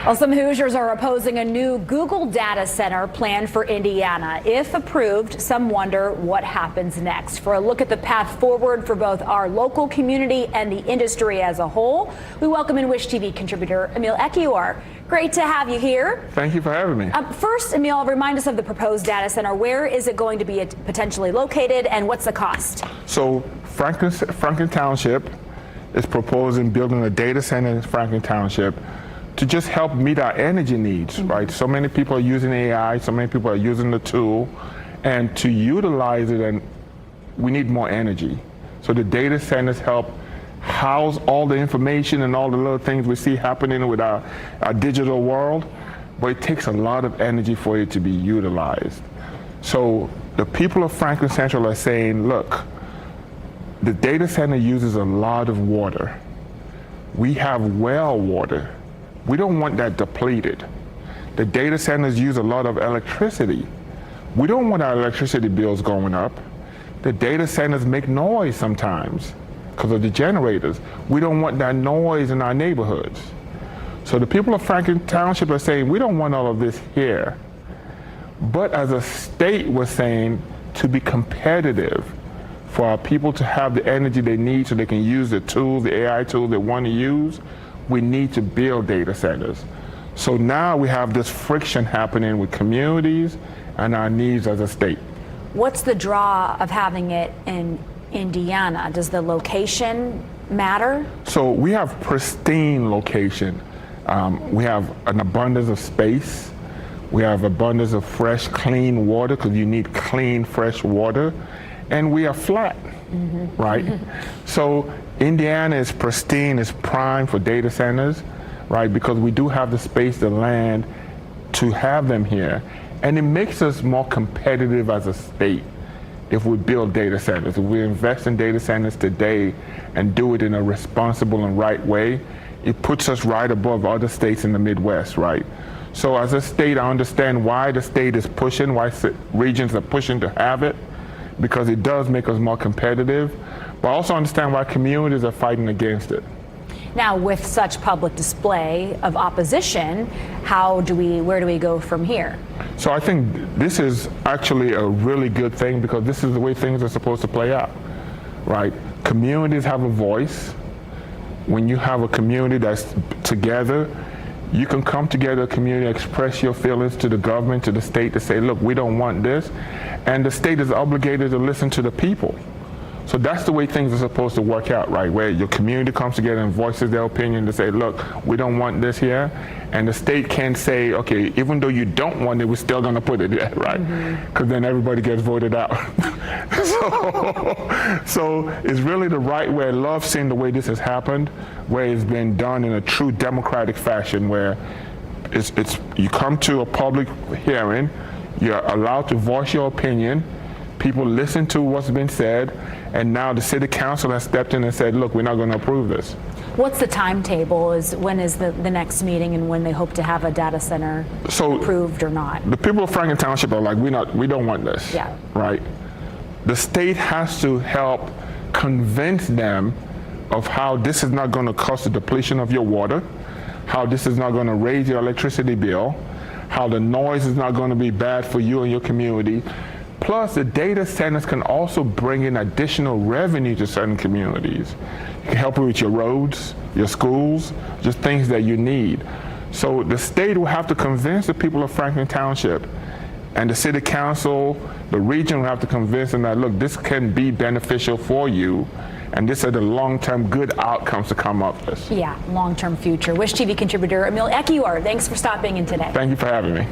Well, some Hoosiers are opposing a new Google data center planned for Indiana. If approved, some wonder what happens next. For a look at the path forward for both our local community and the industry as a whole, we welcome in Wish TV contributor Emil Ekiyor. Great to have you here. Thank you for having me. First, Emil, remind us of the proposed data center. Where is it going to be potentially located, and what's the cost? So Franklin Township is proposing building a data center in Franklin Township to just help meet our energy needs, right? So many people are using AI, so many people are using the tool, and to utilize it, and we need more energy. So the data centers help house all the information and all the little things we see happening with our digital world, but it takes a lot of energy for it to be utilized. So the people of Franklin Central are saying, look, the data center uses a lot of water. We have well water. We don't want that depleted. The data centers use a lot of electricity. We don't want our electricity bills going up. The data centers make noise sometimes because of the generators. We don't want that noise in our neighborhoods. So the people of Franklin Township are saying, we don't want all of this here. But as a state, we're saying to be competitive, for our people to have the energy they need so they can use the tools, the AI tools they want to use, we need to build data centers. So now we have this friction happening with communities and our needs as a state. What's the draw of having it in Indiana? Does the location matter? So we have pristine location. We have an abundance of space. We have abundance of fresh, clean water, because you need clean, fresh water. And we are flat, right? So Indiana is pristine, is prime for data centers, right? Because we do have the space, the land to have them here. And it makes us more competitive as a state if we build data centers. If we invest in data centers today and do it in a responsible and right way, it puts us right above other states in the Midwest, right? So as a state, I understand why the state is pushing, why regions are pushing to have it, because it does make us more competitive, but I also understand why communities are fighting against it. Now, with such public display of opposition, where do we go from here? So I think this is actually a really good thing, because this is the way things are supposed to play out, right? Communities have a voice. When you have a community that's together, you can come together, a community, express your feelings to the government, to the state, to say, look, we don't want this. And the state is obligated to listen to the people. So that's the way things are supposed to work out, right? Where your community comes together and voices their opinion to say, look, we don't want this here. And the state can say, okay, even though you don't want it, we're still going to put it there, right? Because then everybody gets voted out. So it's really the right way. I love seeing the way this has happened, where it's been done in a true democratic fashion, where you come to a public hearing, you're allowed to voice your opinion, people listen to what's been said, and now the city council has stepped in and said, look, we're not going to approve this. What's the timetable? When is the next meeting, and when they hope to have a data center approved or not? The people of Franklin Township are like, we don't want this, right? The state has to help convince them of how this is not going to cause the depletion of your water, how this is not going to raise your electricity bill, how the noise is not going to be bad for you and your community. Plus, the data centers can also bring in additional revenue to certain communities. It can help you with your roads, your schools, just things that you need. So the state will have to convince the people of Franklin Township, and the city council, the region will have to convince them that, look, this can be beneficial for you, and these are the long-term good outcomes to come up with. Yeah, long-term future. Wish TV contributor Emil Ekiyor, thanks for stopping in today. Thank you for having me.